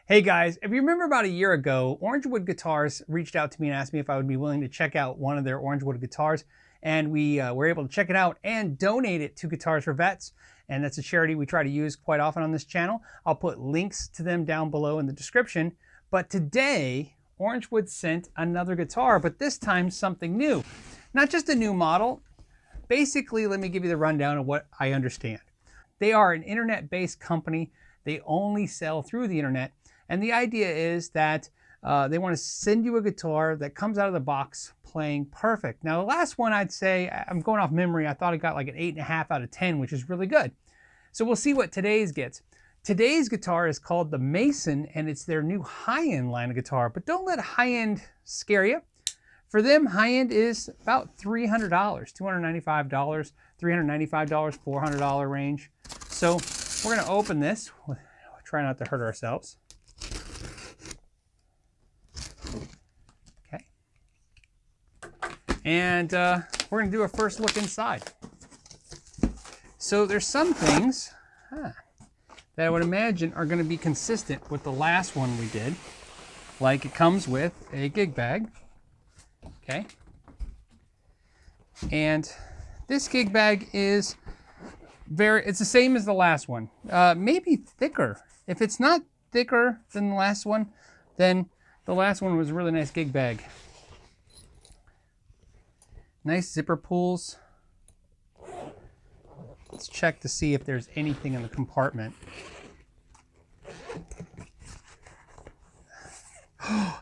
Hey guys, if you remember about a year ago, Orangewood Guitars reached out to me and asked me if I would be willing to check out one of their Orangewood guitars. And we were able to check it out and donate it to Guitars for Vets. And that's a charity we try to use quite often on this channel. I'll put links to them down below in the description. But today, Orangewood sent another guitar, but this time something new. Not just a new model. Basically, let me give you the rundown of what I understand. They are an internet-based company. They only sell through the internet. And the idea is that they want to send you a guitar that comes out of the box playing perfect. Now, the last one I'd say, I'm going off memory, I thought it got like an 8.5 out of 10, which is really good. So we'll see what today's gets. Today's guitar is called the Mason, and it's their new high-end line of guitar. But don't let high-end scare you. For them, high-end is about $300, $295, $395, $400 range. So we're going to open this. We'll try not to hurt ourselves. Okay. And we're going to do a first look inside. So there's some things that I would imagine are going to be consistent with the last one we did. Like it comes with a gig bag. Okay. And this gig bag is it's the same as the last one. Maybe thicker. If it's not thicker than the last one, then the last one was a really nice gig bag. Nice zipper pulls. Let's check to see if there's anything in the compartment.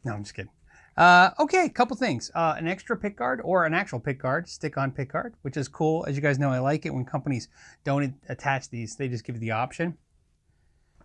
No, I'm just kidding. Okay, a couple things. An extra pickguard or an actual pickguard, stick-on pickguard, which is cool. As you guys know, I like it when companies don't attach these. They just give you the option.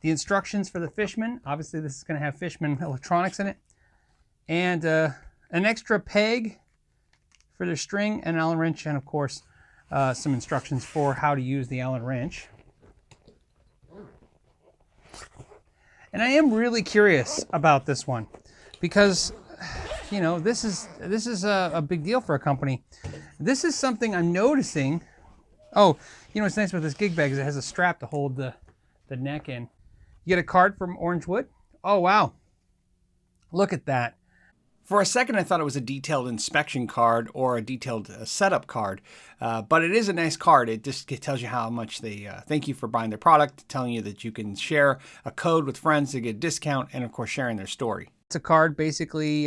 The instructions for the Fishman. Obviously, this is going to have Fishman electronics in it. And an extra peg for their string, and an Allen wrench, and of course, some instructions for how to use the Allen wrench. And I am really curious about this one because, you know, this is a big deal for a company. This is something I'm noticing. Oh, you know what's nice about this gig bag is it has a strap to hold the neck in. You get a card from Orangewood. Oh, wow. Look at that. For a second, I thought it was a detailed inspection card or a detailed setup card, but it is a nice card. It just tells you how much they thank you for buying their product, telling you that you can share a code with friends to get a discount, and of course, sharing their story. It's a card basically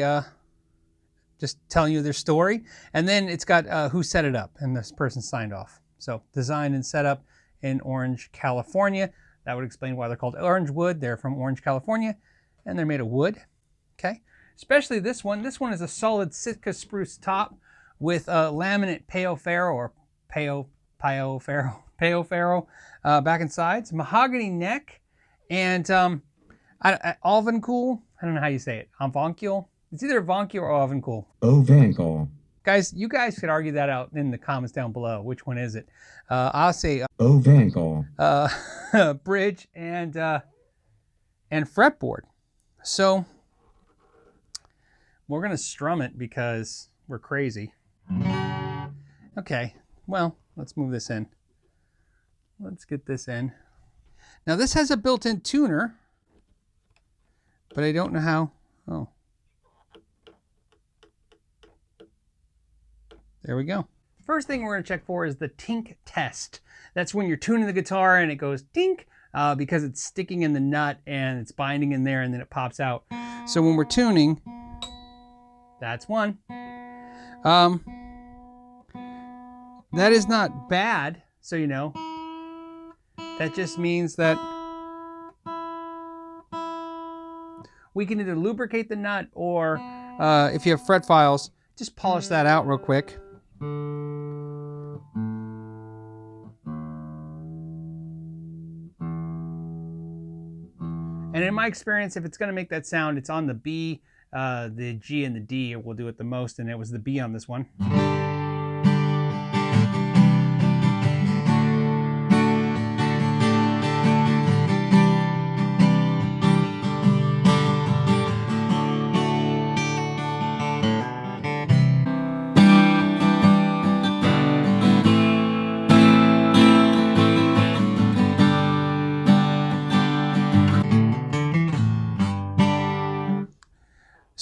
just telling you their story, and then it's got who set it up, and this person signed off. So designed and set up in Orange, California. That would explain why they're called Orangewood. They're from Orange, California, and they're made of wood. Okay. Especially this one. This one is a solid Sitka spruce top with laminate peo ferro or peo ferro back and sides, mahogany neck, and Alvancool. I don't know how you say it. Avoncool. It's either Avoncool or Alvancool. Ovancool. Guys, you guys could argue that out in the comments down below. Which one is it? I'll say Ovancool. Bridge and fretboard. So we're going to strum it because we're crazy. Okay, well, let's move this in. Let's get this in. Now this has a built-in tuner, but I don't know how. Oh. There we go. First thing we're going to check for is the tink test. That's when you're tuning the guitar and it goes tink because it's sticking in the nut and it's binding in there and then it pops out. So when we're tuning, that's one. That is not bad, so you know. That just means that we can either lubricate the nut or if you have fret files, just polish that out real quick. And in my experience, if it's going to make that sound, it's on the B, the G, and the D will do it the most, and it was the B on this one.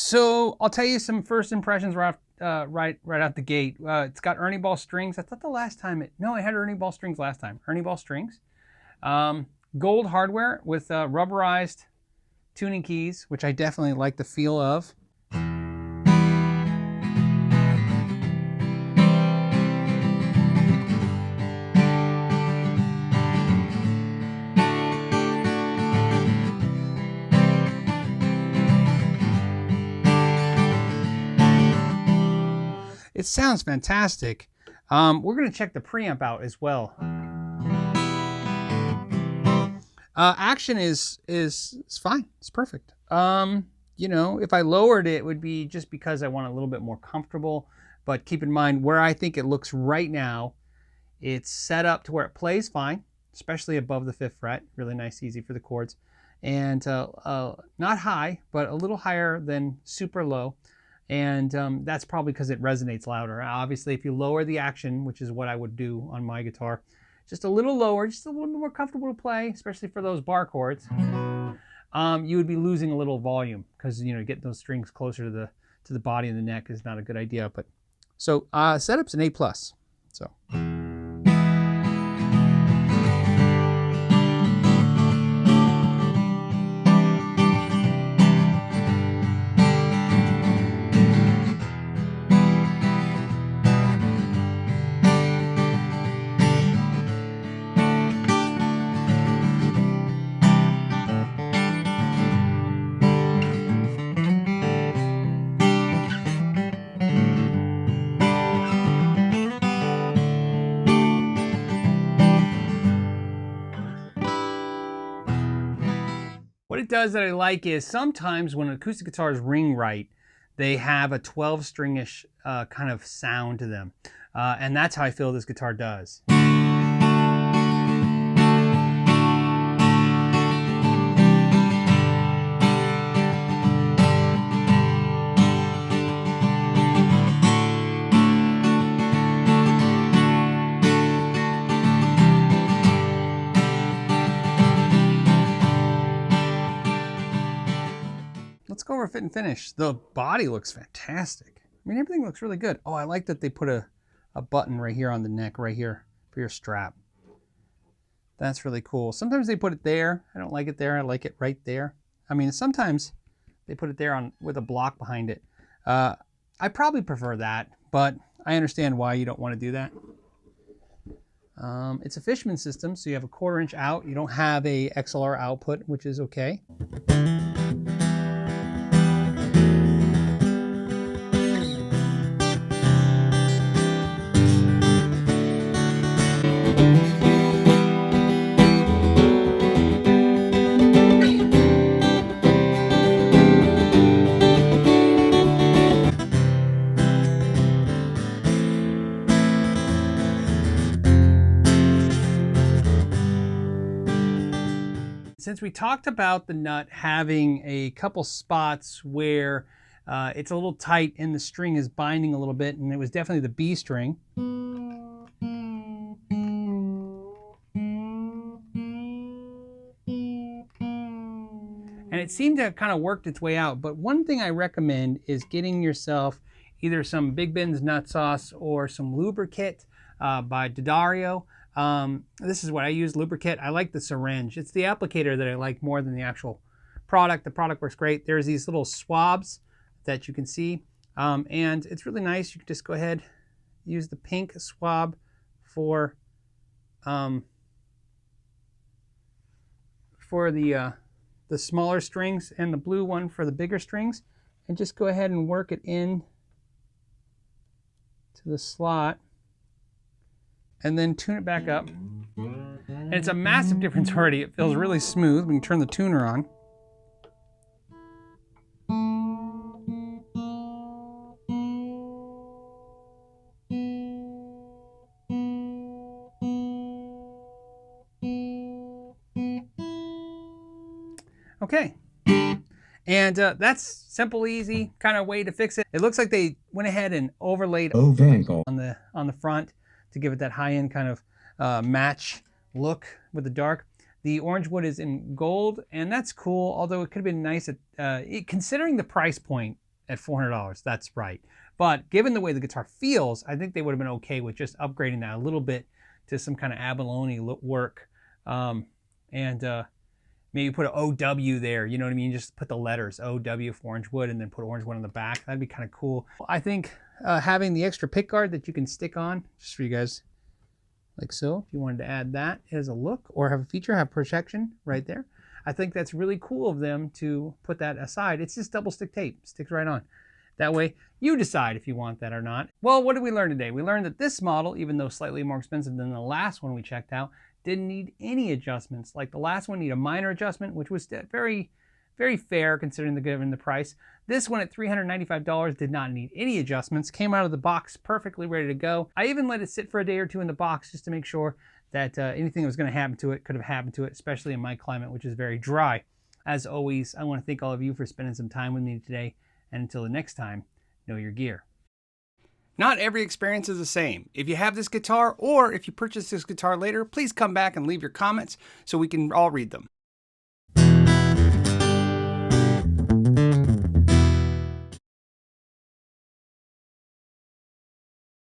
So I'll tell you some first impressions right out the gate. It's got Ernie ball strings. I thought the last time it had Ernie ball strings last time. Ernie ball strings, gold hardware with rubberized tuning keys, which I definitely like the feel of. It sounds fantastic. We're going to check the preamp out as well. Action is fine. It's perfect. You know, if I lowered it, it would be just because I want a little bit more comfortable. But keep in mind where I think it looks right now, it's set up to where it plays fine, especially above the 5th fret. Really nice, easy for the chords. And not high, but a little higher than super low. And that's probably because it resonates louder. Obviously, if you lower the action, which is what I would do on my guitar, just a little lower, just a little bit more comfortable to play, especially for those bar chords, you would be losing a little volume because, you know, getting those strings closer to the body and the neck is not a good idea. But so setup's an A+. So. What it does that I like is sometimes when acoustic guitars ring right, they have a 12-stringish kind of sound to them. And that's how I feel this guitar does. Let's go over fit and finish. The body looks fantastic. I mean, everything looks really good. Oh, I like that they put a button right here on the neck, right here, for your strap. That's really cool. Sometimes they put it there. I don't like it there. I like it right there. I mean, sometimes they put it there with a block behind it. I probably prefer that, but I understand why you don't want to do that. It's a Fishman system, so you have a 1/4 inch out. You don't have a XLR output, which is okay. Since we talked about the nut having a couple spots where it's a little tight and the string is binding a little bit, and it was definitely the B string. And it seemed to have kind of worked its way out. But one thing I recommend is getting yourself either some Big Ben's nut sauce or some lubricant by D'Addario. This is what I use, lubricant. I like the syringe. It's the applicator that I like more than the actual product. The product works great. There's these little swabs that you can see, and it's really nice. You can just go ahead, use the pink swab for the smaller strings and the blue one for the bigger strings, and just go ahead and work it in to the slot and then tune it back up. And it's a massive difference already. It feels really smooth. We can turn the tuner on. Okay. And that's simple, easy kind of way to fix it. It looks like they went ahead and overlaid on the front to give it that high-end kind of match look with the dark. The Orangewood is in gold, and that's cool, although it could have been nice, considering the price point at $400. That's right. But given the way the guitar feels, I think they would have been okay with just upgrading that a little bit to some kind of abalone work. Maybe put an OW there, you know what I mean? Just put the letters OW for Orangewood and then put Orangewood on the back. That'd be kind of cool. I think having the extra pick guard that you can stick on, just for you guys, like so, if you wanted to add that as a look or have a feature, have protection right there. I think that's really cool of them to put that aside. It's just double stick tape, sticks right on. That way you decide if you want that or not. Well, what did we learn today? We learned that this model, even though slightly more expensive than the last one we checked out, didn't need any adjustments. Like the last one needed a minor adjustment, which was very, very fair considering given the price. This one at $395 did not need any adjustments, came out of the box perfectly ready to go. I even let it sit for a day or two in the box just to make sure that anything that was going to happen to it could have happened to it, especially in my climate, which is very dry. As always, I want to thank all of you for spending some time with me today, and until the next time, know your gear. Not every experience is the same. If you have this guitar or if you purchase this guitar later, please come back and leave your comments so we can all read them.